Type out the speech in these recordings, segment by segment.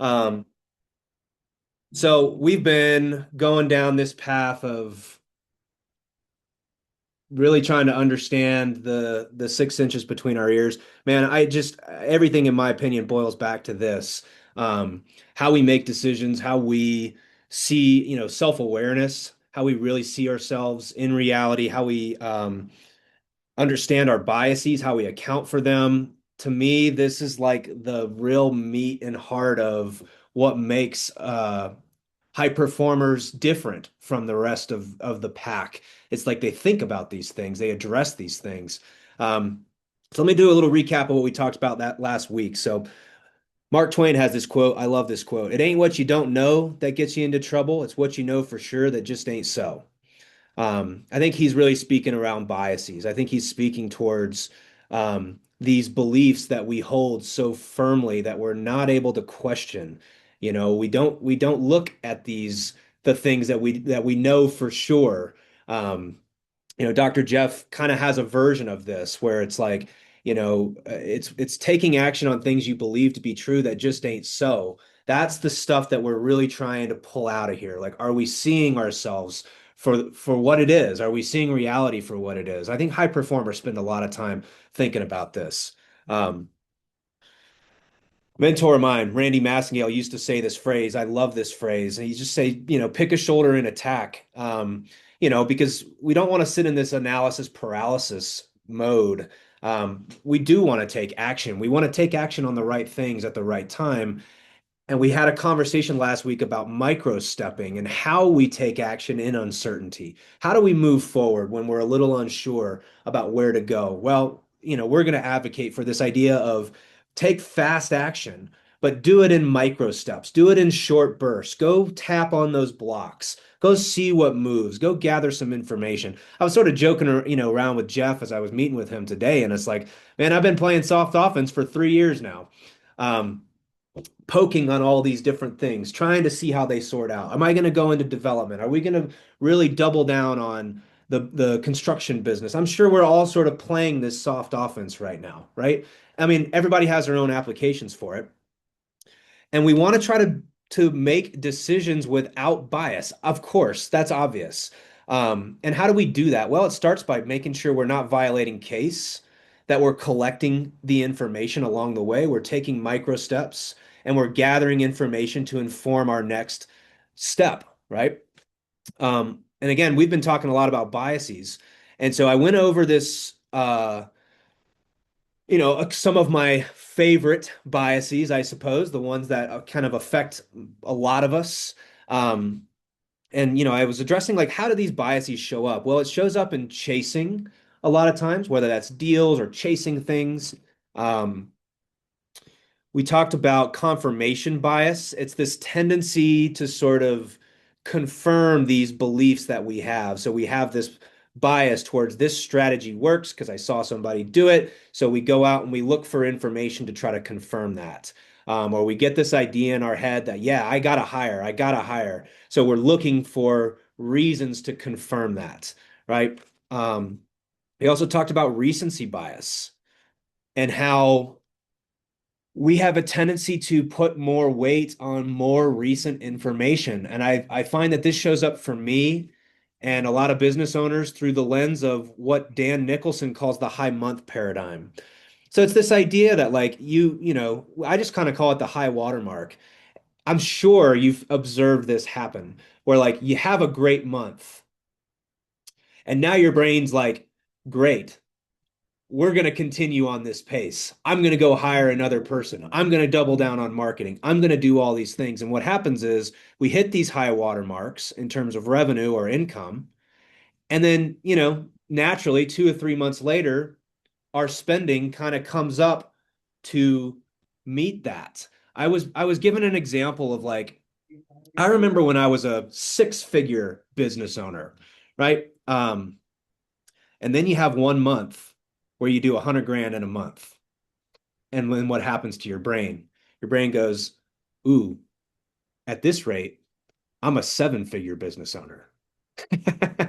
Um, so we've been going down this path of really trying to understand the 6 inches between our ears. Man, I just everything in my opinion boils back to this. How we make decisions, how we see, self-awareness, how we really see ourselves in reality, how we understand our biases, how we account for them. To me, this is like the real meat and heart of what makes high performers different from the rest of the pack. It's like they think about these things, they address these things. So let me do a little recap of what we talked about that last week. So Mark Twain has this quote. I love this quote. It ain't what you don't know that gets you into trouble. It's what you know for sure that just ain't so. I think he's really speaking around biases. I think he's speaking towards these beliefs that we hold so firmly that we're not able to question. We don't look at the things that we know for sure. Um, Dr. Jeff kind of has a version of this where it's like, it's taking action on things you believe to be true that just ain't so. That's the stuff that we're really trying to pull out of here. Like, are we seeing ourselves for what it is? Are we seeing reality for what it is? I think high performers spend a lot of time thinking about this. Um, Mentor of mine, Randy Massengale, used to say this phrase. I love this phrase. And he just say, pick a shoulder and attack. Because we don't want to sit in this analysis paralysis mode. We do want to take action. We want to take action on the right things at the right time. And we had a conversation last week about micro stepping and how we take action in uncertainty. How do we move forward when we're a little unsure about where to go? Well, we're going to advocate for this idea of take fast action, but do it in micro steps. Do it in short bursts. Go tap on those blocks. Go see what moves. Go gather some information. I was sort of joking, around with Jeff as I was meeting with him today, and it's like, man, I've been playing soft offense for 3 years now. Um, Poking on all these different things, trying to see how they sort out. Am I going to go into development? Are we going to really double down on the construction business? I'm sure we're all sort of playing this soft offense right now, right? I mean, everybody has their own applications for it. And we want to try to make decisions without bias. Of course, that's obvious. And how do we do that? Well, it starts by making sure we're not violating case, that we're collecting the information along the way. We're taking micro steps and we're gathering information to inform our next step, right? And again, we've been talking a lot about biases. And so I went over this some of my favorite biases, I suppose, the ones that kind of affect a lot of us. Um, and I was addressing like how do these biases show up? Well, it shows up in chasing a lot of times, whether that's deals or chasing things. Um, we talked about confirmation bias. It's this tendency to sort of confirm these beliefs that we have. So we have this bias towards this strategy works because I saw somebody do it. So we go out and we look for information to try to confirm that. Or we get this idea in our head that, yeah, I got to hire, I got to hire. So we're looking for reasons to confirm that, right? We also talked about recency bias and how we have a tendency to put more weight on more recent information. And I find that this shows up for me and a lot of business owners through the lens of what Dan Nicholson calls the high month paradigm. So it's this idea that like I just kind of call it the high watermark. I'm sure you've observed this happen where like you have a great month and now your brain's like, great, we're going to continue on this pace. I'm going to go hire another person. I'm going to double down on marketing. I'm going to do all these things. And what happens is we hit these high water marks in terms of revenue or income. And then, naturally 2 or 3 months later, our spending kind of comes up to meet that. I was given an example of like, I remember when I was a six-figure business owner, right? And then you have 1 month where you do 100 grand in a month. And then what happens to your brain? Your brain goes, ooh, at this rate, I'm a seven-figure business owner.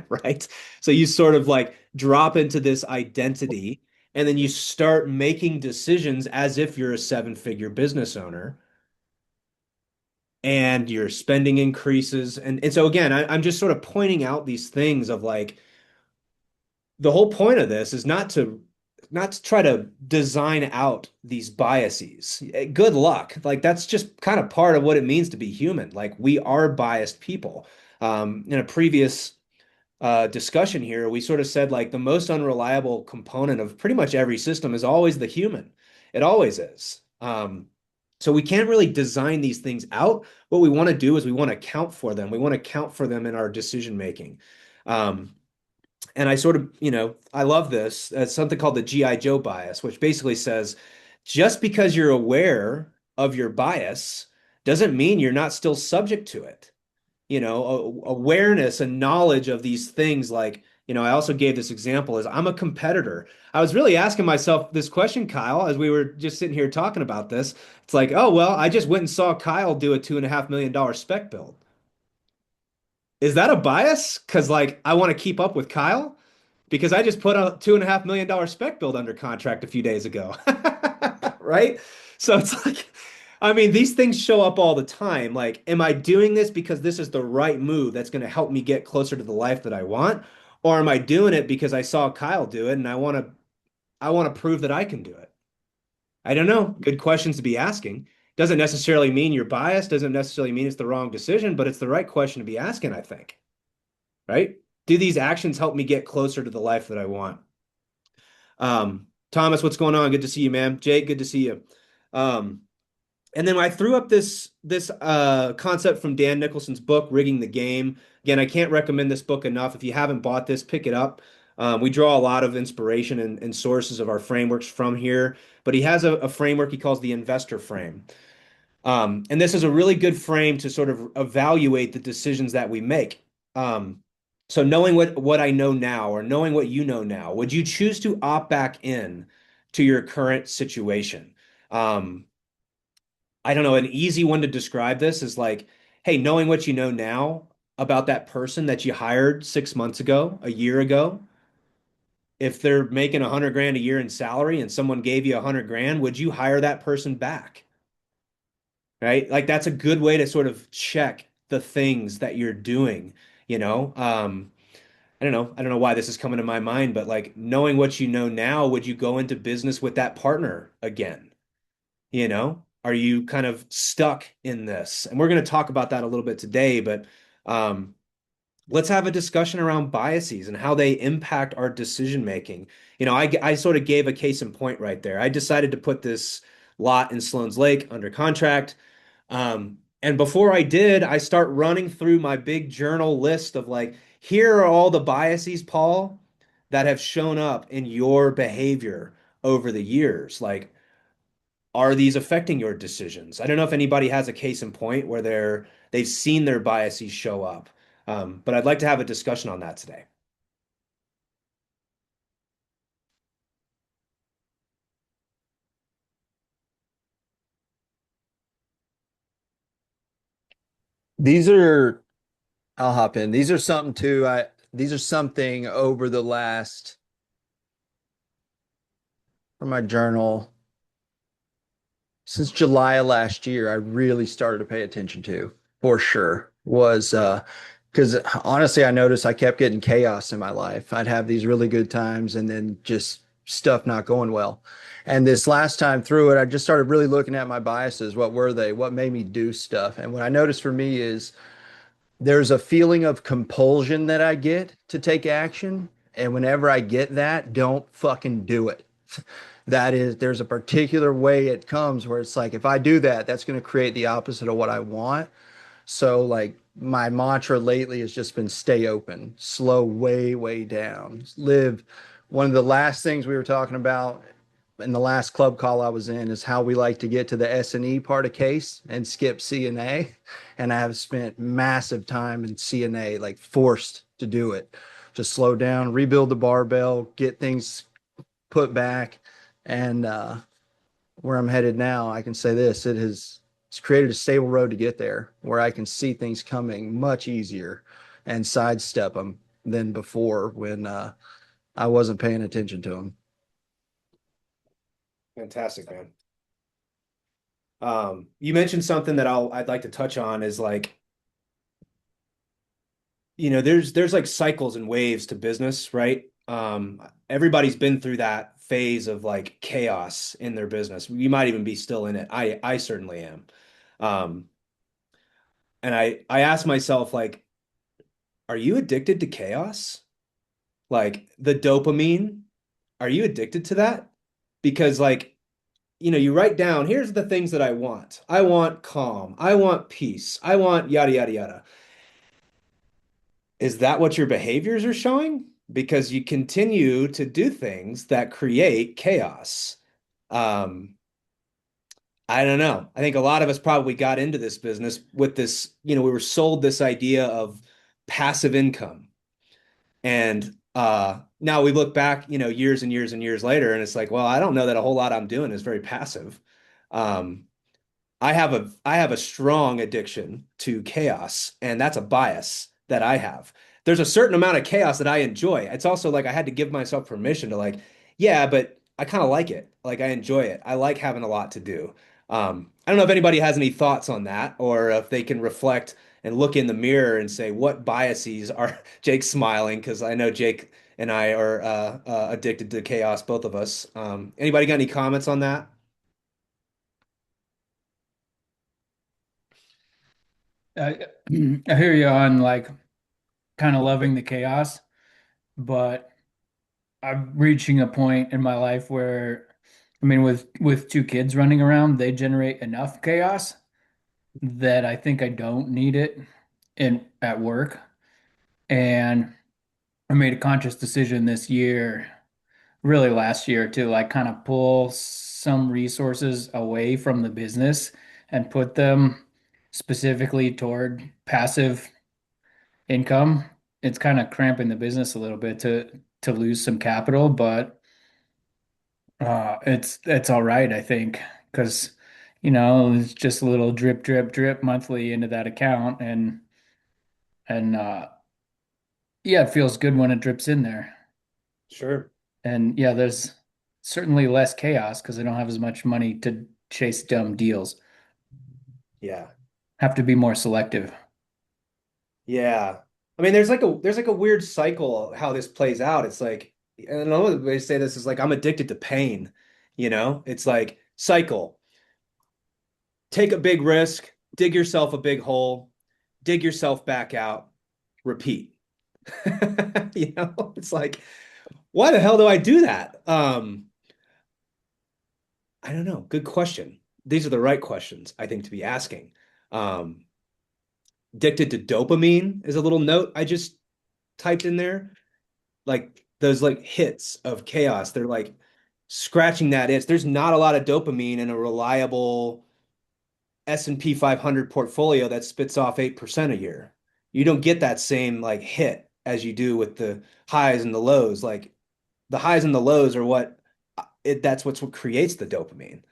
Right? So you sort of like drop into this identity and then you start making decisions as if you're a seven-figure business owner. and your spending increases. And so again, I'm just sort of pointing out these things of like the whole point of this is not to try to design out these biases. Good luck. Like that's just kind of part of what it means to be human. Like we are biased people. In a previous discussion here, we sort of said like the most unreliable component of pretty much every system is always the human. It always is. So we can't really design these things out. What we want to do is we want to account for them. We want to account for them in our decision making. Um, and I sort of, I love this. It's something called the G.I. Joe bias, which basically says just because you're aware of your bias doesn't mean you're not still subject to it. Awareness and knowledge of these things. Like, I also gave this example as I'm a competitor. I was really asking myself this question, Kyle, as we were just sitting here talking about this. It's like, oh, well, I just went and saw Kyle do a $2.5 million spec build. Is that a bias? Because like I want to keep up with Kyle because I just put a $2.5 million spec build under contract a few days ago. Right? So it's like, I mean, these things show up all the time. Like, am I doing this because this is the right move that's going to help me get closer to the life that I want? Or am I doing it because I saw Kyle do it and I want to prove that I can do it? I don't know. Good questions to be asking. Doesn't necessarily mean you're biased, doesn't necessarily mean it's the wrong decision, but it's the right question to be asking, I think. Right? Do these actions help me get closer to the life that I want? Thomas, what's going on? Good to see you, man. Jake, good to see you. Um, and then I threw up this concept from Dan Nicholson's book, Rigging the Game. Again, I can't recommend this book enough. If you haven't bought this, pick it up. We draw a lot of inspiration and sources of our frameworks from here, but he has a framework he calls the investor frame. And this is a really good frame to sort of evaluate the decisions that we make. So knowing what I know now or knowing what you know now, would you choose to opt back in to your current situation? Um, I don't know, an easy one to describe this is like, hey, knowing what you know now about that person that you hired 6 months ago, a year ago, if they're making 100 grand a year in salary and someone gave you 100 grand, would you hire that person back? Right? Like that's a good way to sort of check the things that you're doing, you know? I don't know. I don't know why this is coming to my mind, but like knowing what you know now, would you go into business with that partner again? Are you kind of stuck in this? And we're going to talk about that a little bit today, but um, let's have a discussion around biases and how they impact our decision making. I sort of gave a case in point right there. I decided to put this lot in Sloan's Lake under contract. And before I did, I start running through my big journal list of like, here are all the biases, Paul, that have shown up in your behavior over the years. Like, are these affecting your decisions? I don't know if anybody has a case in point where they've seen their biases show up. But I'd like to have a discussion on that today. These are, I'll hop in. These are something too. These are something over the last, from my journal, since July of last year, I really started to pay attention to for sure. Was because honestly, I noticed I kept getting chaos in my life. I'd have these really good times and then just stuff not going well. And this last time through it, I just started really looking at my biases. What were they? What made me do stuff? And what I noticed for me is there's a feeling of compulsion that I get to take action. And whenever I get that, don't fucking do it. There's a particular way it comes where it's like, if I do that, that's going to create the opposite of what I want. So, like, my mantra lately has just been stay open, slow way, way down, live. One of the last things we were talking about in the last club call I was in is how we like to get to the S&E part of case and skip C&A. And I have spent massive time in C&A, like forced to do it. Just slow down, rebuild the barbell, get things put back. And where I'm headed now, I can say this, it's created a stable road to get there where I can see things coming much easier and sidestep them than before when I wasn't paying attention to them. Fantastic, man. You mentioned something that I'd like to touch on is like, there's like cycles and waves to business, right? Everybody's been through that phase of like chaos in their business. You might even be still in it. I certainly am. Um, and I ask myself like, are you addicted to chaos? Like the dopamine, are you addicted to that? Because like, you write down, here's the things that I want. I want calm. I want peace. I want yada yada yada. Is that what your behaviors are showing? Because you continue to do things that create chaos. Um, I don't know. I think a lot of us probably got into this business with this, we were sold this idea of passive income. And now we look back, years and years and years later, and it's like, well, I don't know that a whole lot I'm doing is very passive. Um, I have a strong addiction to chaos, and that's a bias that I have. There's a certain amount of chaos that I enjoy. It's also like I had to give myself permission to like, yeah, but I kind of like it. Like I enjoy it. I like having a lot to do. I don't know if anybody has any thoughts on that, or if they can reflect and look in the mirror and say, what biases are Jake's smiling because I know Jake and I are addicted to chaos, both of us. Anybody got any comments on that? I, I hear you on like kind of loving the chaos, but I'm reaching a point in my life where, I mean, with two kids running around, they generate enough chaos that I think I don't need it in at work. And I made a conscious decision this year, really last year, to like kind of pull some resources away from the business and put them specifically toward passive income. It's kind of cramping the business a little bit to lose some capital, but it's all right, I think, because it's just a little drip, drip, drip monthly into that account, and yeah, it feels good when it drips in there. Sure. And yeah, there's certainly less chaos because I don't have as much money to chase dumb deals. Yeah. Have to be more selective. Yeah. I mean, there's like a weird cycle how this plays out. It's like, and another way to say this is like I'm addicted to pain, It's like cycle. Take a big risk, dig yourself a big hole, dig yourself back out, repeat. It's like, why the hell do I do that? I don't know. Good question. These are the right questions, I think, to be asking. Um, Addicted to dopamine is a little note I just typed in there. Like those like hits of chaos. They're like scratching that itch. There's not a lot of dopamine in a reliable S&P 500 portfolio that spits off 8% a year. You don't get that same like hit as you do with the highs and the lows. Like the highs and the lows are that's what creates the dopamine.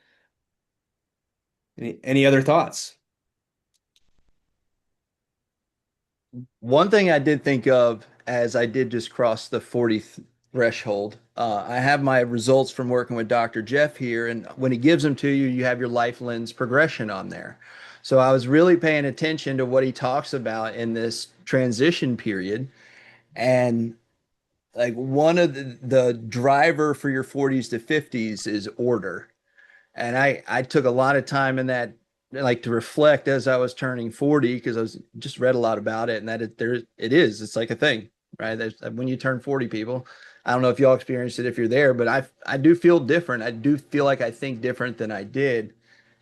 Any other thoughts? One thing I did think of as I did just cross the 40 threshold, I have my results from working with Dr. Jeff here, and when he gives them to you, you have your life lens progression on there. So I was really paying attention to what he talks about in this transition period. And like one of the driver for your 40s to 50s is order. And I took a lot of time in that, like to reflect as I was turning 40, because I was just read a lot about it, and that it's like a thing, right? When you turn 40, people, I don't know if y'all experienced it if you're there, but I do feel different. I do feel like I think different than I did.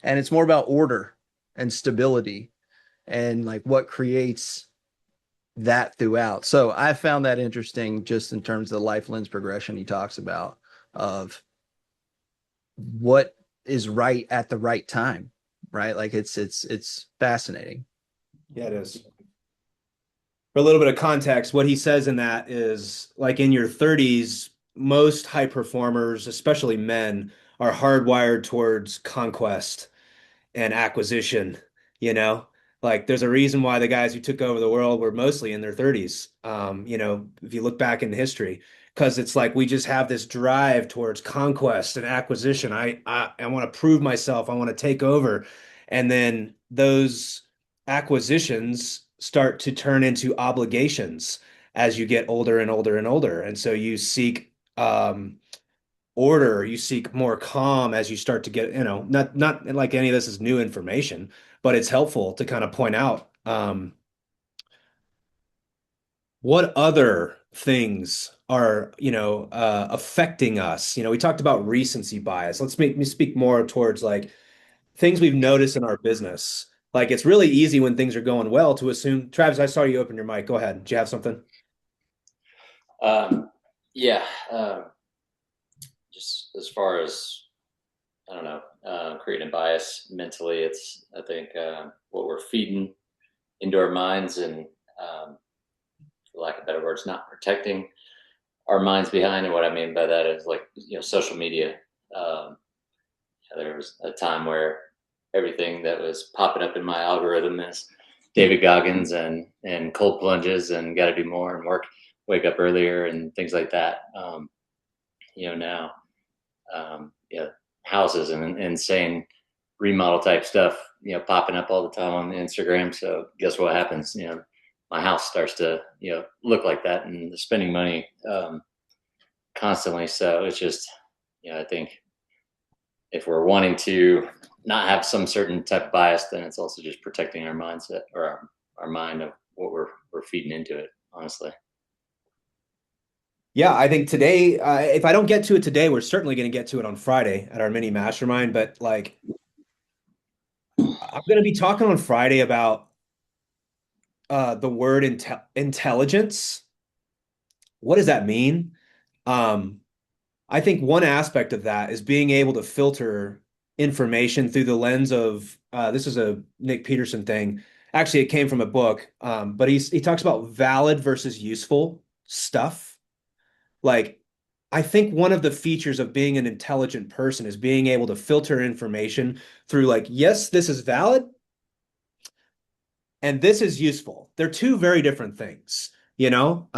And it's more about order and stability and like what creates that throughout. So I found that interesting just in terms of the life lens progression he talks about of what is right at the right time, right? Like it's fascinating. Yeah, it is. For a little bit of context, what he says in that is like in your 30s, most high performers, especially men, are hardwired towards conquest and acquisition, you know? Like there's a reason why the guys who took over the world were mostly in their 30s. If you look back in history, because it's like we just have this drive towards conquest and acquisition. I want to prove myself. I want to take over. And then those acquisitions start to turn into obligations as you get older and older and older. And so you seek order, you seek more calm as you start to get, not like any of this is new information, but it's helpful to kind of point out what other things are, affecting us. We talked about recency bias. Let's make me speak more towards like things we've noticed in our business. Like it's really easy when things are going well to assume. Travis, I saw you open your mic. Go ahead. Do you have something? Um, yeah, just as far as I don't know, creating a bias mentally, it's I think what we're feeding into our minds, and for lack of better words, not protecting our minds behind. And what I mean by that is like social media. Um, there was a time where everything that was popping up in my algorithm is David Goggins and cold plunges and got to do more and wake up earlier and things like that. Now, yeah, houses and insane remodel type stuff, popping up all the time on Instagram. So guess what happens? My house starts to, look like that and spending money constantly. So it's just, I think if we're wanting to not have some certain type of bias, then it's also just protecting our mindset or our mind of what we're feeding into it, honestly. Yeah, I think today, if I don't get to it today, we're certainly going to get to it on Friday at our mini mastermind. But like, I'm going to be talking on Friday about the word intelligence. What does that mean? Um, I think one aspect of that is being able to filter information through the lens of this is a Nick Peterson thing. Actually, it came from a book, but he talks about valid versus useful stuff. Like, I think one of the features of being an intelligent person is being able to filter information through, like, yes, this is valid and this is useful. They're two very different things, you know?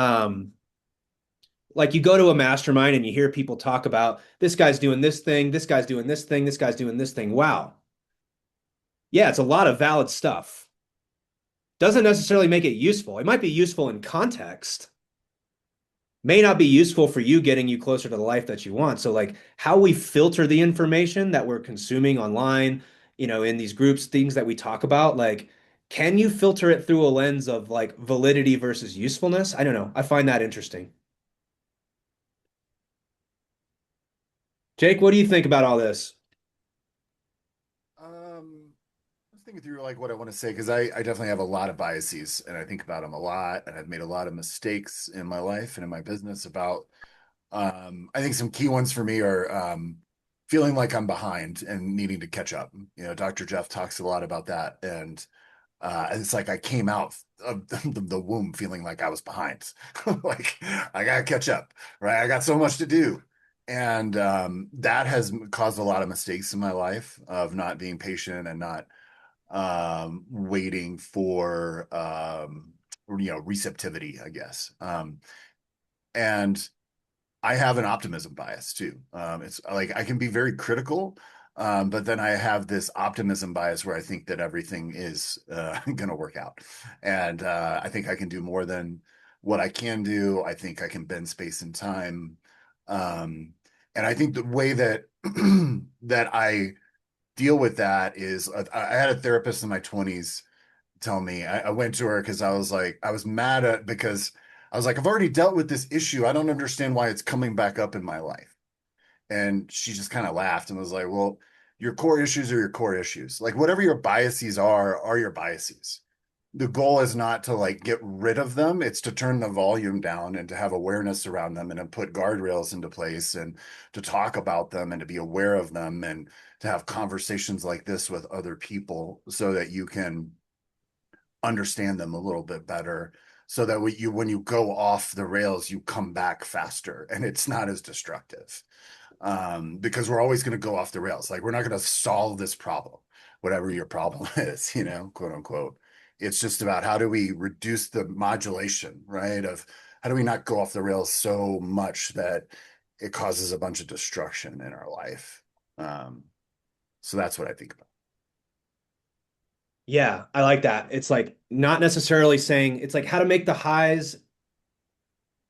Like you go to a mastermind and you hear people talk about this guy's doing this thing, this guy's doing this thing, this guy's doing this thing. Wow. Yeah, it's a lot of valid stuff. Doesn't necessarily make it useful. It might be useful in context, may not be useful for you getting you closer to the life that you want. So like how we filter the information that we're consuming online, in these groups, things that we talk about, like can you filter it through a lens of like validity versus usefulness? I don't know. I find that interesting. Jake, what do you think about all this? I was thinking through like what I want to say because I definitely have a lot of biases and I think about them a lot and I've made a lot of mistakes in my life and in my business about I think some key ones for me are feeling like I'm behind and needing to catch up. Dr. Jeff talks a lot about that and it's like I came out of the womb feeling like I was behind. Like I gotta catch up, right? I got so much to do. And that has caused a lot of mistakes in my life of not being patient and not waiting for receptivity, I guess. And I have an optimism bias too. It's like I can be very critical, but then I have this optimism bias where I think that everything is going to work out. And I think I can do more than what I can do. I think I can bend space and time. Um, and I think the way that that I deal with that is I had a therapist in my 20s tell me, I went to her because I was like, I was mad at because I was like, I've already dealt with this issue. I don't understand why it's coming back up in my life. And she just kind of laughed and was like, well, your core issues are your core issues. Like whatever your biases are your biases. The goal is not to like get rid of them. It's to turn the volume down and to have awareness around them and to put guardrails into place and to talk about them and to be aware of them and to have conversations like this with other people so that you can understand them a little bit better so that when you go off the rails you come back faster and it's not as destructive because we're always going to go off the rails. Like we're not going to solve this problem, whatever your problem is, quote unquote. It's just about how do we reduce the modulation, right, of how do we not go off the rails so much that it causes a bunch of destruction in our life? So that's what I think about. Yeah, I like that. It's like not necessarily saying it's like how to make the highs,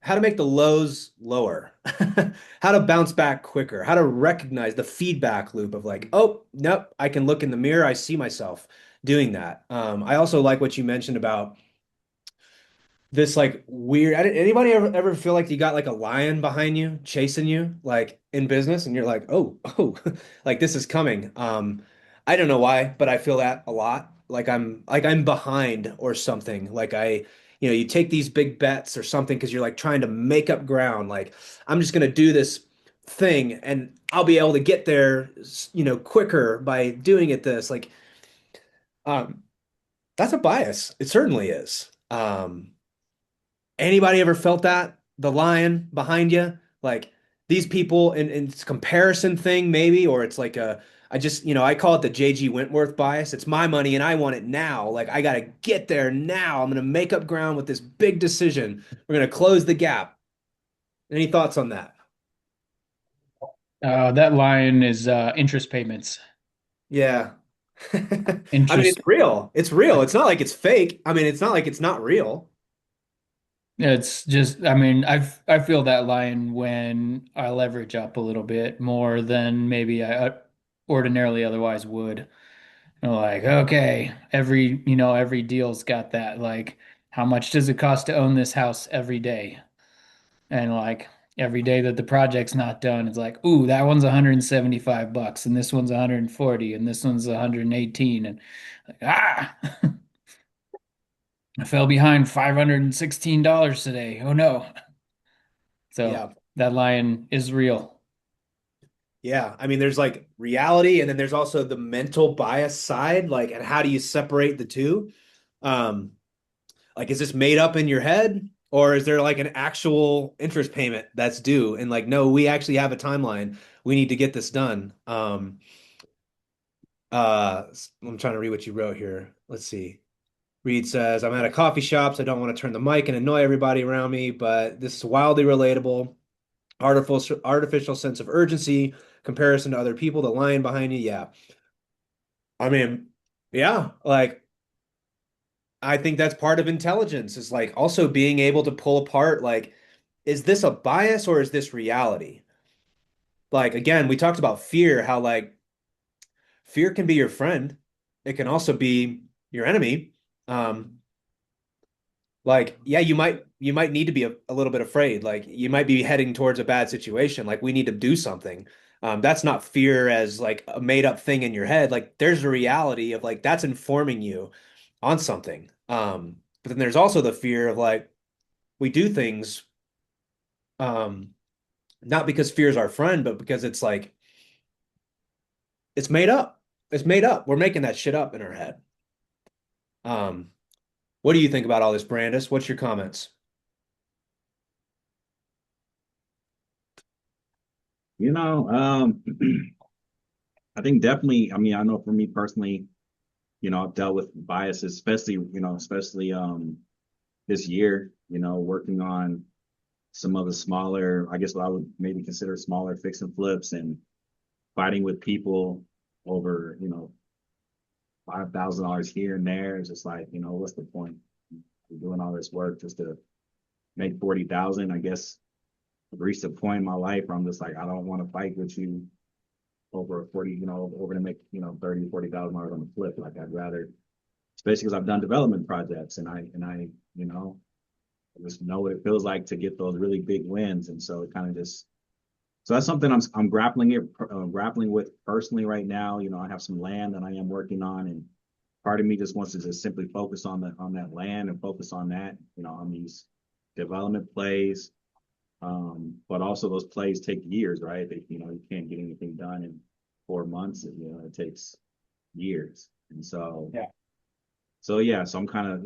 how to make the lows lower, how to bounce back quicker, how to recognize the feedback loop of like, oh, nope, I can look in the mirror, I see myself doing that. I also like what you mentioned about this like weird. Anybody ever feel like you got like a lion behind you chasing you like in business and you're like, oh, oh, like this is coming. I don't know why, but I feel that a lot. Like I'm behind or something. Like you take these big bets or something because you're like trying to make up ground. Like I'm just gonna do this thing and I'll be able to get there, quicker by doing it this. Like, um, that's a bias. It certainly is. Anybody ever felt that? The lion behind you? Like these people in it's comparison thing, maybe, or it's like I just, I call it the JG Wentworth bias. It's my money and I want it now. Like I gotta get there now. I'm gonna make up ground with this big decision. We're gonna close the gap. Any thoughts on that? That line is interest payments. Yeah. I mean, it's Interest. real. It's real. It's not like it's fake. I mean, it's not like it's not real. It's just, I mean, I feel that line when I leverage up a little bit more than maybe I ordinarily otherwise would. Like, okay, every deal's got that. Like, how much does it cost to own this house every day? And like every day that the project's not done, it's like, ooh, that one's $175 and this one's 140 and this one's 118 and like, I fell behind $516 today. Oh no. So Yeah. that line is real. Yeah, I mean, there's like reality, and then there's also the mental bias side. Like, and how do you separate the two? Um, like, is this made up in your head, or is there like an actual interest payment that's due? And like, no, we actually have a timeline. We need to get this done. I'm trying to read what you wrote here. Let's see. Reed says, I'm at a coffee shop, so I don't want to turn the mic and annoy everybody around me, but this is wildly relatable. Artificial sense of urgency, comparison to other people, the lion behind you. Yeah. I mean, yeah, like I think that's part of intelligence is like also being able to pull apart like, is this a bias or is this reality? Like again, we talked about fear, how like fear can be your friend. It can also be your enemy. Um, like, yeah, you might need to be a little bit afraid. Like you might be heading towards a bad situation. Like we need to do something. That's not fear as like a made up thing in your head. Like there's a reality of like that's informing you on something. But then there's also the fear of like we do things um not because fear is our friend, but because it's like it's made up. It's made up. We're making that shit up in our head. Um, what do you think about all this, Brandis? What's your comments? You know, I think definitely, I mean, I know for me personally, I've dealt with biases, especially this year, working on some of the smaller, I guess what I would maybe consider smaller fix and flips and fighting with people over, $5,000 here and there. It's just like, what's the point? We're doing all this work just to make 40,000. I guess I've reached a point in my life where I'm just like, I don't want to fight with you over 40, over to make, 30, $40,000 on the flip. Like I'd rather, especially because I've done development projects and I, I just know what it feels like to get those really big wins. And so it kind of just, so that's something I'm grappling with personally right now. I have some land that I am working on, and part of me just wants to just simply focus on that land and focus on that, on these development plays. But also those plays take years, right? You can't get anything done in 4 months. It takes years. And so, Yeah. So I'm kind of,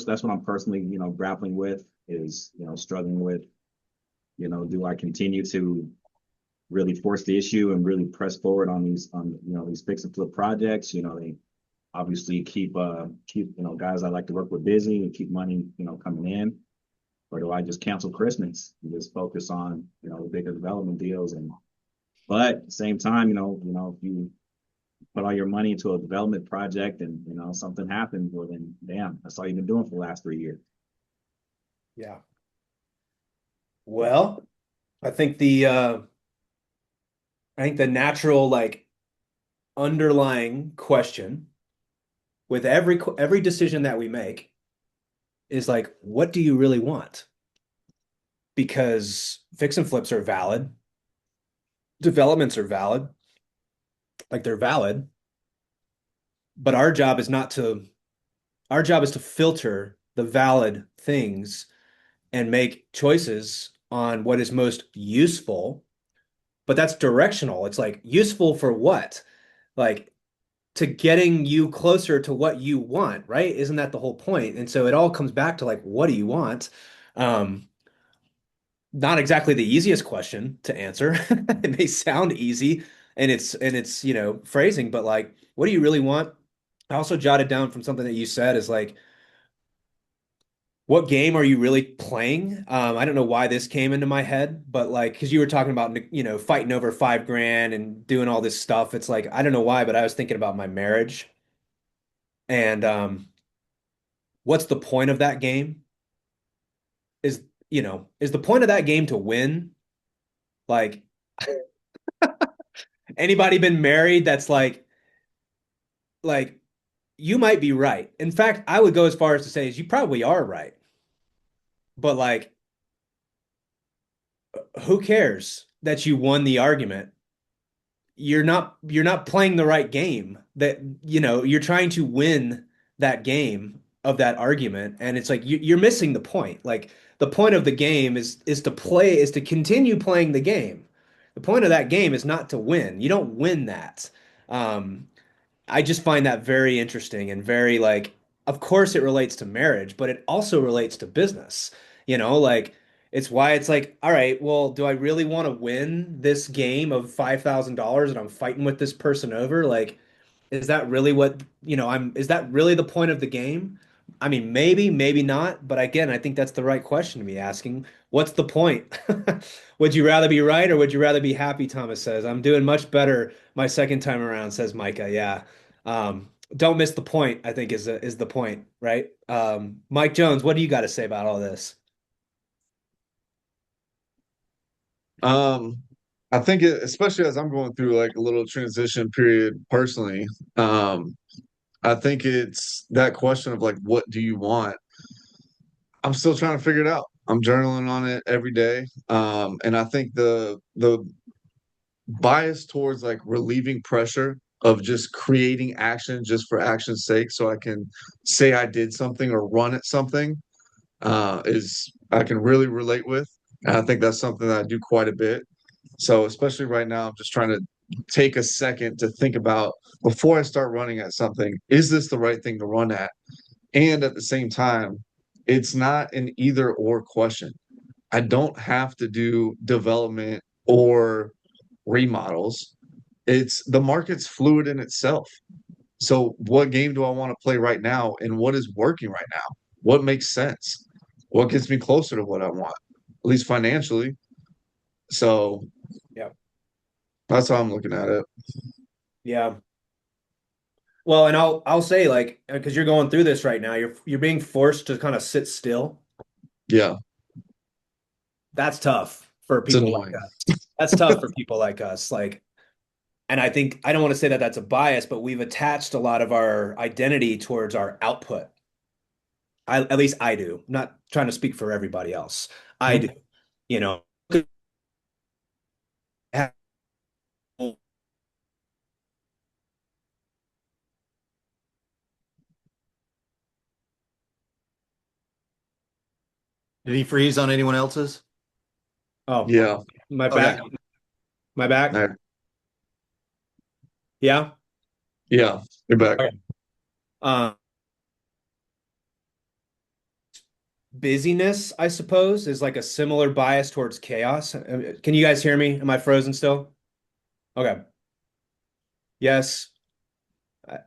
that's what I'm personally, grappling with is, struggling with, do I continue to really force the issue and really press forward on these fix and flip projects? They obviously keep, guys I like to work with busy and keep money, coming in. or do I just cancel Christmas and just focus on, the bigger development deals? And but at the same time, if you put all your money into a development project and something happens, well then damn, that's all you've been doing for the last 3 years. Yeah. Well, I think the natural like underlying question with every decision that we make is like, what do you really want? Because fix and flips are valid, developments are valid, like they're valid, but our job is to filter the valid things and make choices on what is most useful. But that's directional. It's like useful for what? Like to getting you closer to what you want, right? Isn't that the whole point? And so it all comes back to like, what do you want? Um, Not exactly the easiest question to answer. It may sound easy and it's, phrasing, but like, what do you really want? I also jotted down from something that you said is like, what game are you really playing? I don't know why this came into my head, but like, because you were talking about, fighting over 5 grand and doing all this stuff. It's like, I don't know why, but I was thinking about my marriage. And what's the point of that game? Is, is the point of that game to win? Like, anybody been married that's like, you might be right. In fact, I would go as far as to say is you probably are right. But like, who cares that you won the argument? You're not playing the right game. That you're trying to win that game of that argument, and it's like you're missing the point. Like the point of the game is to continue playing the game. The point of that game is not to win. You don't win that. Um, I just find that very interesting and very like, of course it relates to marriage, but it also relates to business. Like it's why it's like, all right, well, do I really want to win this game of $5,000 and I'm fighting with this person over? Like, is that really is that really the point of the game? I mean, maybe, maybe not, but again, I think that's the right question to be asking. What's the point? Would you rather be right or would you rather be happy? Thomas says, I'm doing much better my second time around, says Micah. Yeah. Don't miss the point, I think is the point, right? Mike Jones, what do you got to say about all this? Um, I think especially as I'm going through like a little transition period personally, I think it's that question of like, what do you want? I'm still trying to figure it out. I'm journaling on it every day. And I think the bias towards like relieving pressure of just creating action just for action's sake so I can say I did something or run at something is I can really relate with. And I think that's something that I do quite a bit. So especially right now, I'm just trying to take a second to think about before I start running at something, is this the right thing to run at? And at the same time, it's not an either or question. I don't have to do development or remodels. It's the market's fluid in itself. So what game do I want to play right now and what is working right now? What makes sense? What gets me closer to what I want, at least financially? So Yeah. that's how I'm looking at it. Yeah. Well, and I'll say like because you're going through this right now, you're being forced to kind of sit still. Yeah, That's tough for it's people like annoying. us. That's tough for people like us. Like, and I think I don't want to say that that's a bias, but we've attached a lot of our identity towards our output. At least I do. I'm not trying to speak for everybody else. I do. You know, Did he freeze on anyone else's? oh, Yeah. my Okay. back, my back. There. Yeah. Yeah. You're back. Okay. Um, Busyness, I suppose, is like a similar bias towards chaos. Can you guys hear me? Am I frozen still? Okay. Yes. All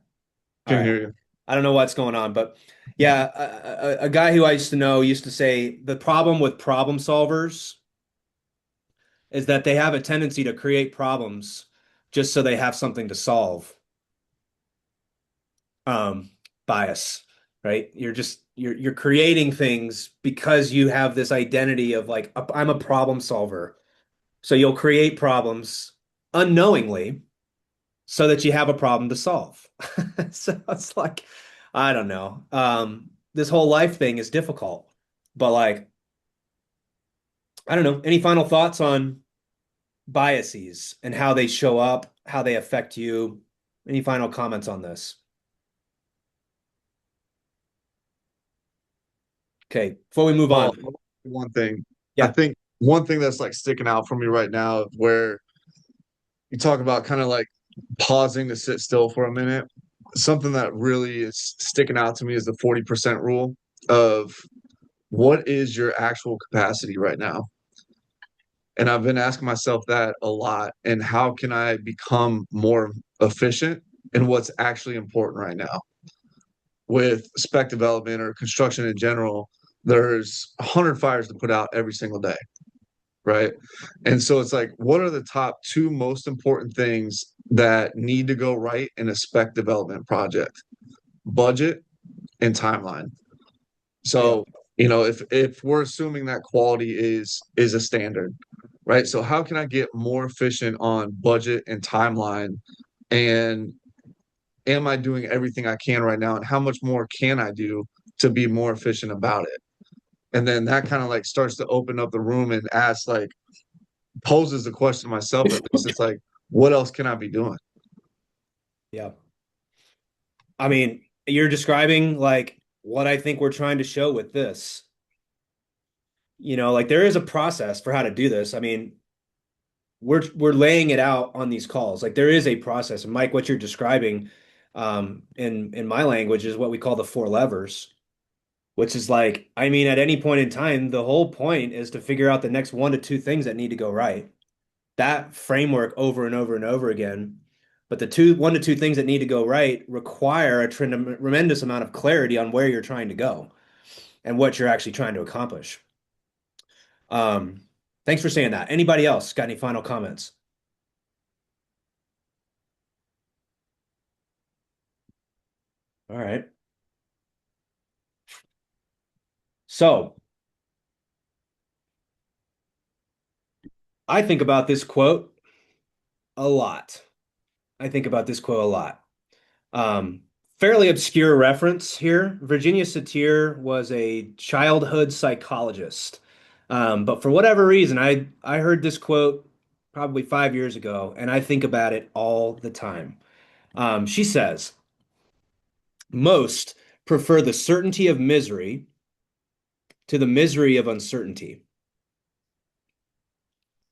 Can right. hear you. I don't know what's going on, but yeah, a guy who I used to know used to say the problem with problem solvers is that they have a tendency to create problems just so they have something to solve. Um, Bias, right? You're creating things because you have this identity of like I'm a problem solver. So you'll create problems unknowingly so that you have a problem to solve. So it's like, I don't know. This whole life thing is difficult, but like, I don't know. Any final thoughts on biases and how they show up, how they affect you? Any final comments on this? Okay, before we move Well, on. one thing, I Yeah, think one thing that's like sticking out for me right now, where you talk about kind of like pausing to sit still for a minute. Something that really is sticking out to me is the 40% rule of what is your actual capacity right now? And I've been asking myself that a lot. And how can I become more efficient in what's actually important right now? With spec development or construction in general, there's 100 fires to put out every single day, right? And so it's like, what are the top two most important things that need to go right in a spec development project? Budget and timeline. yeah, So, you know, if we're assuming that quality is a standard, right? So how can I get more efficient on budget and timeline? And am I doing everything I can right now? And how much more can I do to be more efficient about it? And then that kind of like starts to open up the room and ask like poses the question to myself at least. It's like, what else can I be doing? yeah. I mean, you're describing like what I think we're trying to show with this. Like there is a process for how to do this. I mean, we're laying it out on these calls. Like there is a process. And Mike, what you're describing, in my language is what we call the four levers, which is like, I mean, at any point in time, the whole point is to figure out the next one to two things that need to go right. That framework over and over and over again. But the one to two things that need to go right require a tremendous amount of clarity on where you're trying to go and what you're actually trying to accomplish. Um, Thanks for saying that. Anybody else got any final comments? All right. So I think about this quote a lot. I think about this quote a lot. Um, Fairly obscure reference here. Virginia Satir was a childhood psychologist. But for whatever reason, I heard this quote probably 5 years ago, and I think about it all the time. She says, most prefer the certainty of misery to the misery of uncertainty.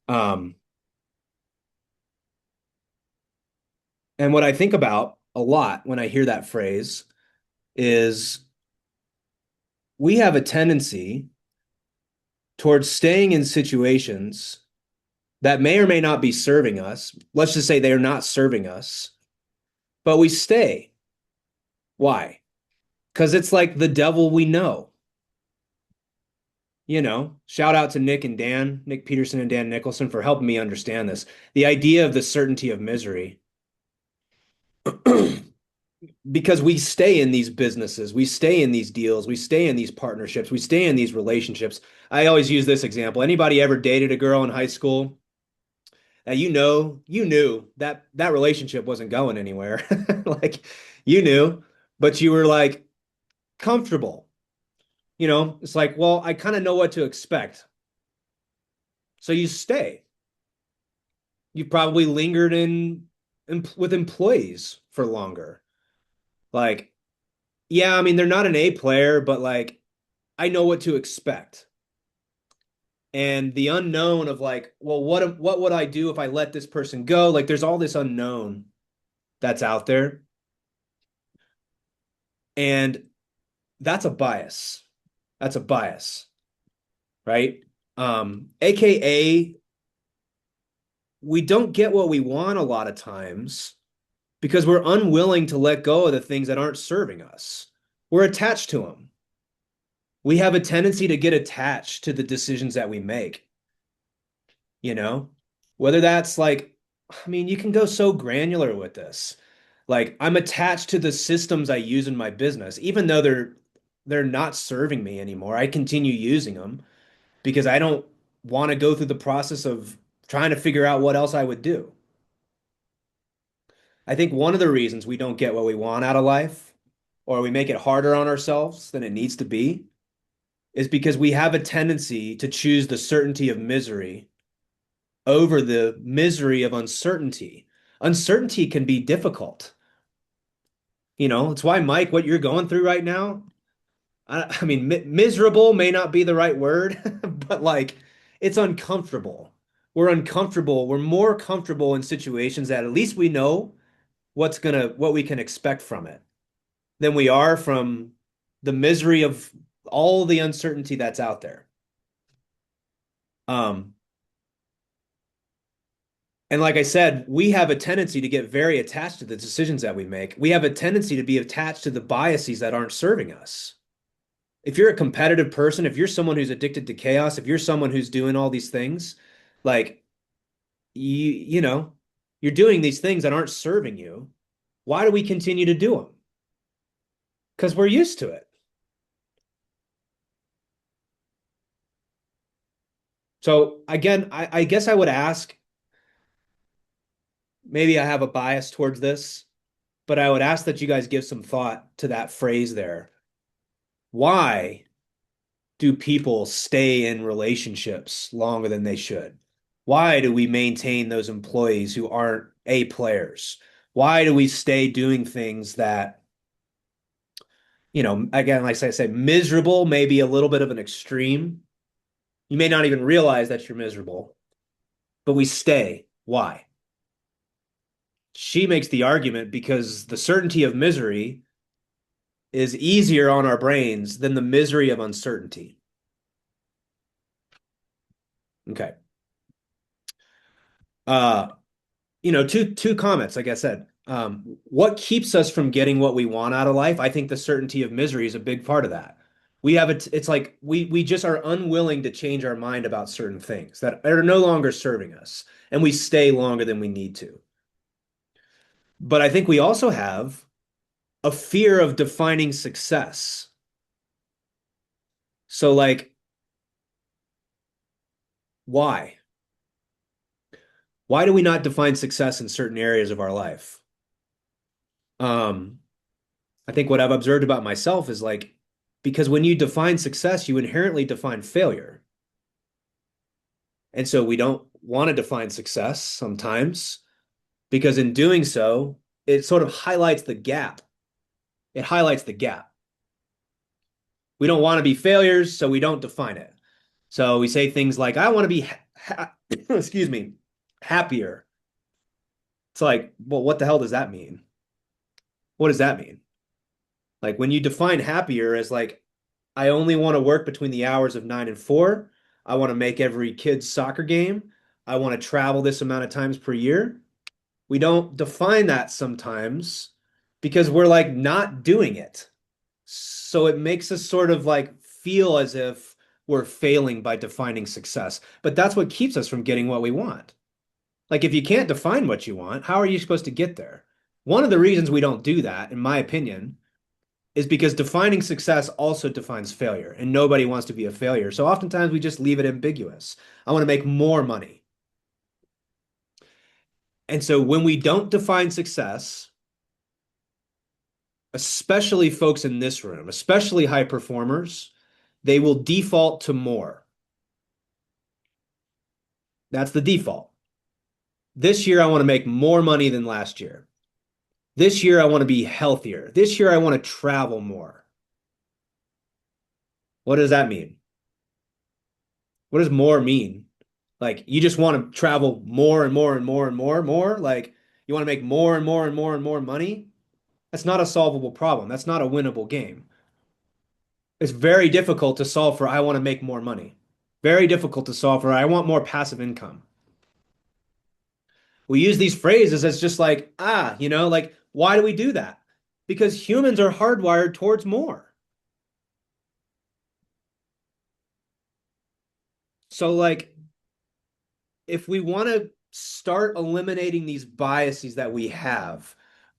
Um, and what I think about a lot when I hear that phrase is we have a tendency towards staying in situations that may or may not be serving us. Let's just say they are not serving us, but we stay. Why? Because it's like the devil we know. Shout out to Nick Peterson and Dan Nicholson for helping me understand this. The idea of the certainty of misery. Because we stay in these businesses, we stay in these deals, we stay in these partnerships, we stay in these relationships. I always use this example. Anybody ever dated a girl in high school that you knew that that relationship wasn't going anywhere. Like you knew, but you were like comfortable. It's like, well, I kind of know what to expect. So you stay. You've probably lingered with employees for longer. Like, yeah, I mean, they're not an A player, but like I know what to expect. And the unknown of like, well, what would I do if I let this person go? Like there's all this unknown that's out there. And that's a bias. That's a bias, right? AKA we don't get what we want a lot of times because we're unwilling to let go of the things that aren't serving us. We're attached to them. We have a tendency to get attached to the decisions that we make, you know? Whether that's like, I mean, you can go so granular with this. Like, I'm attached to the systems I use in my business, even though they're not serving me anymore. I continue using them because I don't want to go through the process of trying to figure out what else I would do. I think one of the reasons we don't get what we want out of life, or we make it harder on ourselves than it needs to be, is because we have a tendency to choose the certainty of misery over the misery of uncertainty. Uncertainty can be difficult. It's why, Mike, what you're going through right now, I mean, miserable may not be the right word, but like it's uncomfortable. We're uncomfortable. We're more comfortable in situations that at least we know what we can expect from it than we are from the misery of all the uncertainty that's out there. Um, and like I said, we have a tendency to get very attached to the decisions that we make. We have a tendency to be attached to the biases that aren't serving us. If you're a competitive person, if you're someone who's addicted to chaos, if you're someone who's doing all these things, like you know, you're doing these things that aren't serving you. Why do we continue to do them? Because we're used to it. So again, I guess I would ask, maybe I have a bias towards this, but I would ask that you guys give some thought to that phrase there. Why do people stay in relationships longer than they should? Why do we maintain those employees who aren't A players? Why do we stay doing things that, again, like I said, miserable may be a little bit of an extreme. You may not even realize that you're miserable, but we stay. Why? She makes the argument because the certainty of misery is easier on our brains than the misery of uncertainty. Okay. Uh, two comments, like I said. What keeps us from getting what we want out of life? I think the certainty of misery is a big part of that. It's like we just are unwilling to change our mind about certain things that are no longer serving us, and we stay longer than we need to. But I think we also have a fear of defining success. So, like, why? Why do we not define success in certain areas of our life? Um, I think what I've observed about myself is like, because when you define success, you inherently define failure. And so we don't want to define success sometimes because in doing so, it sort of highlights the gap. It highlights the gap. We don't want to be failures, so we don't define it. So we say things like, I want to be, excuse me, happier. It's like, well, what the hell does that mean? What does that mean? Like when you define happier as like, I only want to work between the hours of 9 and 4. I want to make every kid's soccer game. I want to travel this amount of times per year. We don't define that sometimes because we're like not doing it. So it makes us sort of like feel as if we're failing by defining success. But that's what keeps us from getting what we want. Like if you can't define what you want, how are you supposed to get there? One of the reasons we don't do that, in my opinion, is because defining success also defines failure, and nobody wants to be a failure. So oftentimes we just leave it ambiguous. I want to make more money. And so when we don't define success, especially folks in this room, especially high performers, they will default to more. That's the default. This year, I want to make more money than last year. This year, I want to be healthier. This year, I want to travel more. What does that mean? What does more mean? Like you just want to travel more and more and more and more and more. Like you want to make more and more and more and more money. That's not a solvable problem. That's not a winnable game. It's very difficult to solve for I want to make more money. Very difficult to solve for I want more passive income. We use these phrases as just like, like, why do we do that? Because humans are hardwired towards more. So, like, if we want to start eliminating these biases that we have,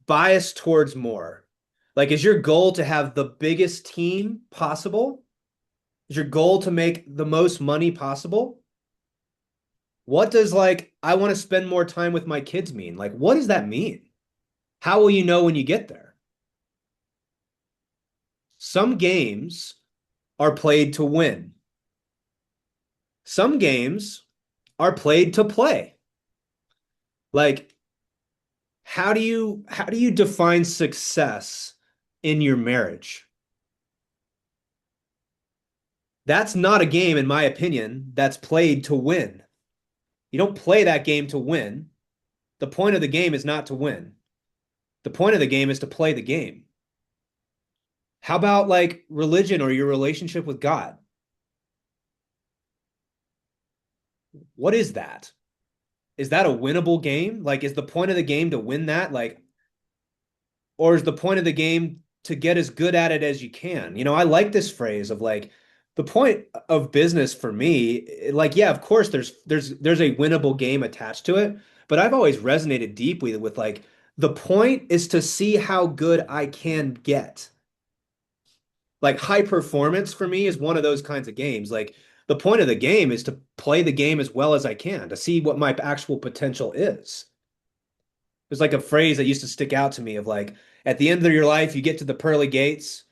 bias towards more, like, is your goal to have the biggest team possible? Is your goal to make the most money possible? What does, like, I want to spend more time with my kids mean? Like, what does that mean? How will you know when you get there? Some games are played to win. Some games are played to play. Like, how do you define success in your marriage? That's not a game, in my opinion, that's played to win. You don't play that game to win. The point of the game is not to win. The point of the game is to play the game. How about like religion or your relationship with God? What is that? Is that a winnable game? Like, is the point of the game to win that? Like, or is the point of the game to get as good at it as you can? I like this phrase of like the point of business for me, like, yeah, of course there's a winnable game attached to it, but I've always resonated deeply with like the point is to see how good I can get. Like high performance for me is one of those kinds of games. Like the point of the game is to play the game as well as I can to see what my actual potential is. There's like a phrase that used to stick out to me of like, at the end of your life, you get to the pearly gates.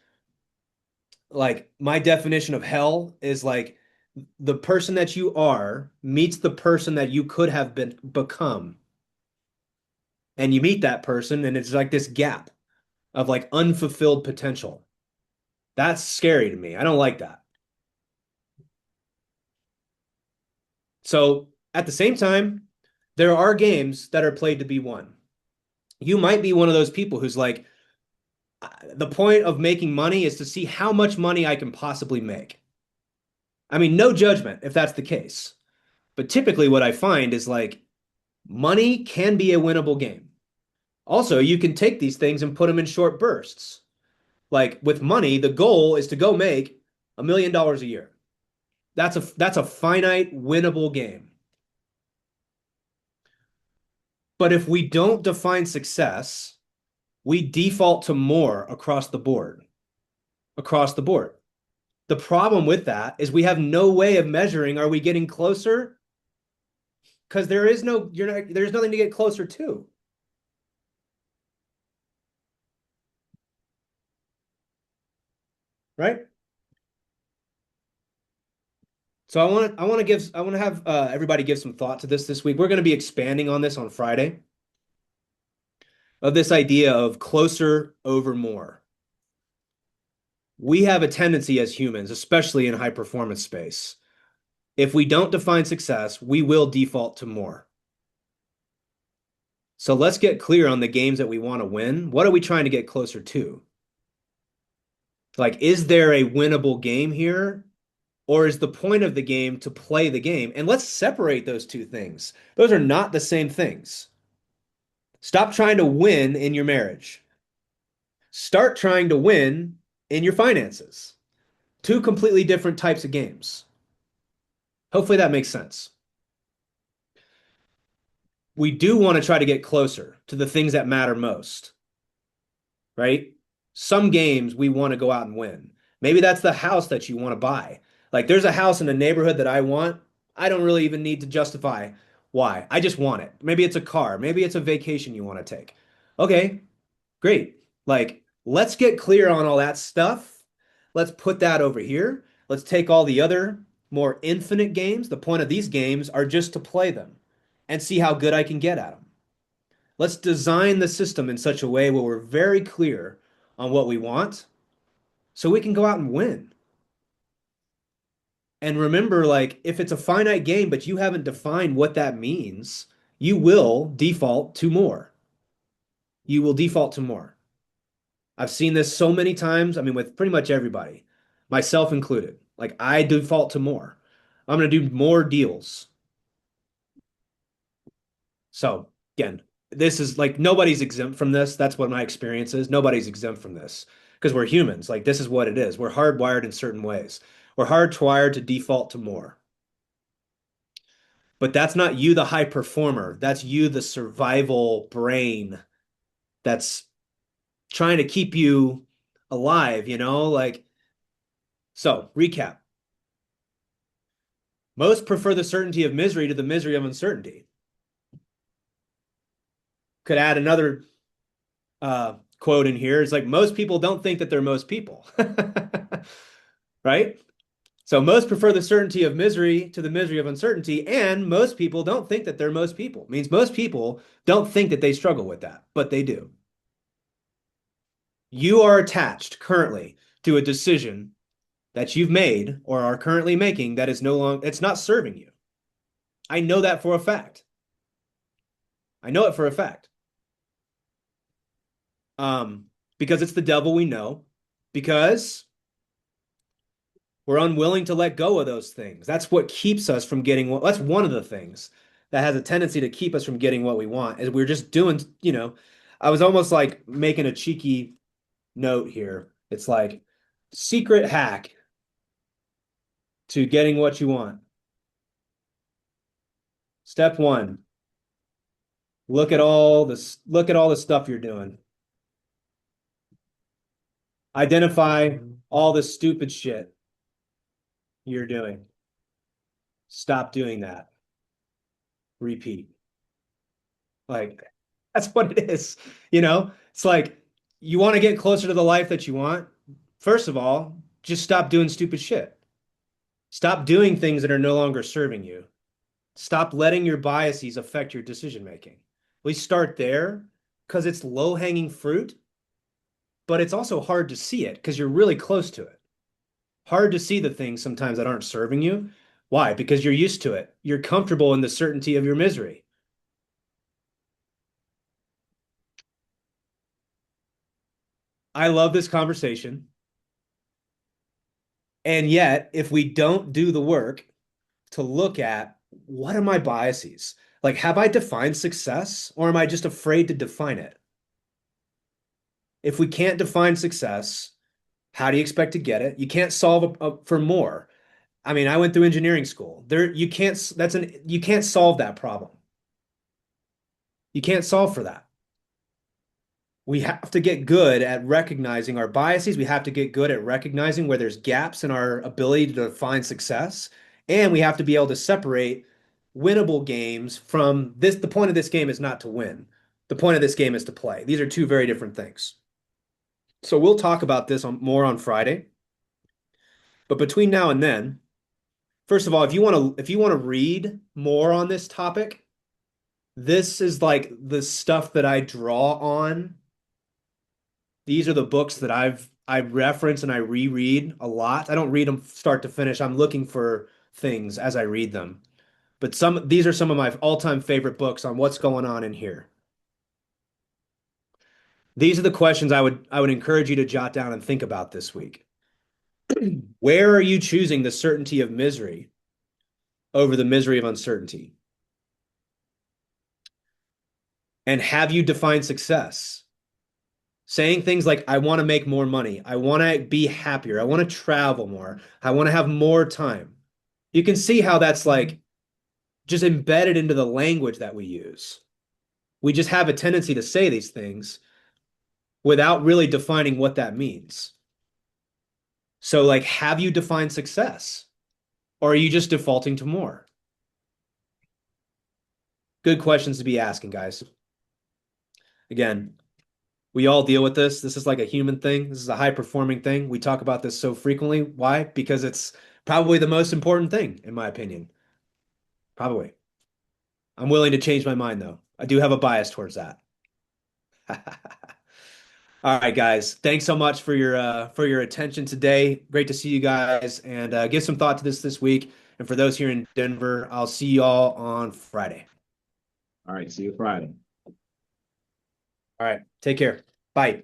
Like my definition of hell is like the person that you are meets the person that you could have become. And you meet that person, and it's like this gap of like unfulfilled potential. That's scary to me. I don't like that. So at the same time, there are games that are played to be won. You might be one of those people who's like, the point of making money is to see how much money I can possibly make. I mean, no judgment if that's the case. But typically, what I find is like money can be a winnable game. Also, you can take these things and put them in short bursts. Like with money, the goal is to go make $1 million a year. That's a finite, winnable game. But if we don't define success, we default to more across the board. Across the board. The problem with that is we have no way of measuring, are we getting closer? Because there's nothing to get closer to. Right? So I want to have everybody give some thought to this week. We're going to be expanding on this on Friday of this idea of closer over more. We have a tendency as humans, especially in high performance space. If we don't define success, we will default to more. So let's get clear on the games that we want to win. What are we trying to get closer to? Like, is there a winnable game here? Or is the point of the game to play the game? And let's separate those two things. Those are not the same things. Stop trying to win in your marriage. Start trying to win in your finances. Two completely different types of games. Hopefully that makes sense. We do want to try to get closer to the things that matter most, right? Some games we want to go out and win. Maybe that's the house that you want to buy. Like there's a house in a neighborhood that I want. I don't really even need to justify why. I just want it. Maybe it's a car. Maybe it's a vacation you want to take. Okay, great. Like, let's get clear on all that stuff. Let's put that over here. Let's take all the other more infinite games. The point of these games are just to play them and see how good I can get at them. Let's design the system in such a way where we're very clear on what we want so we can go out and win. And remember, like, if it's a finite game, but you haven't defined what that means, you will default to more. You will default to more. I've seen this so many times. I mean, with pretty much everybody, myself included. Like, I default to more. I'm going to do more deals. So Again, this is like nobody's exempt from this. That's what my experience is. Nobody's exempt from this because we're humans. Like this is what it is. We're hardwired in certain ways. We're hardwired to default to more. But that's not you, the high performer. That's you, the survival brain that's trying to keep you alive, you know? Like, so recap. Most prefer the certainty of misery to the misery of uncertainty. Could add another quote in here. It's like most people don't think that they're most people, right? So most prefer the certainty of misery to the misery of uncertainty, and most people don't think that they're most people. It means most people don't think that they struggle with that, but they do. You are attached currently to a decision that you've made or are currently making that is no longer, it's not serving you. I know that for a fact. I know it for a fact. Because it's the devil we know, because we're unwilling to let go of those things. That's what keeps us from getting what, that's one of the things that has a tendency to keep us from getting what we want, is we're just doing, you know, I was almost like making a cheeky note here. It's like secret hack to getting what you want. Step one, look at all this, look at all the stuff you're doing. Identify all the stupid shit you're doing. Stop doing that. Repeat. Like, that's what it is. You know, it's like you want to get closer to the life that you want. First of all, just stop doing stupid shit. Stop doing things that are no longer serving you. Stop letting your biases affect your decision making. We start there because it's low hanging fruit, but it's also hard to see it because you're really close to it. Hard to see the things sometimes that aren't serving you. Why? Because you're used to it. You're comfortable in the certainty of your misery. I love this conversation. And yet, if we don't do the work to look at what are my biases? Like, have I defined success or am I just afraid to define it? If we can't define success, how do you expect to get it? You can't solve for more. I mean, I went through engineering school. There, you can't solve that problem. You can't solve for that. We have to get good at recognizing our biases. We have to get good at recognizing where there's gaps in our ability to define success. And we have to be able to separate winnable games from this. The point of this game is not to win. The point of this game is to play. These are two very different things. So we'll talk about this more on Friday. But between now and then, first of all, if you want to read more on this topic, this is like the stuff that I draw on. These are the books that I reference and I reread a lot. I don't read them start to finish. I'm looking for things as I read them. But these are some of my all-time favorite books on what's going on in here. These are the questions I would encourage you to jot down and think about this week. Where are you choosing the certainty of misery over the misery of uncertainty? And have you defined success? Saying things like, I want to make more money. I want to be happier. I want to travel more. I want to have more time. You can see how that's like just embedded into the language that we use. We just have a tendency to say these things without really defining what that means. So, like, have you defined success? Or are you just defaulting to more? Good questions to be asking, guys. Again, we all deal with this. This is like a human thing. This is a high performing thing. We talk about this so frequently. Why? Because it's probably the most important thing, in my opinion. Probably. I'm willing to change my mind, though. I do have a bias towards that. All right, guys. Thanks so much for your attention today. Great to see you guys, and give some thought to this week. And for those here in Denver, I'll see you all on Friday. All right, see you Friday. All right. Take care. Bye.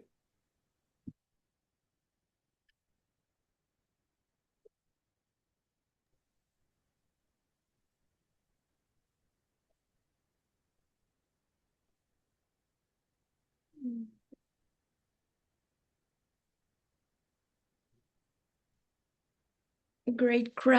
Great crowd.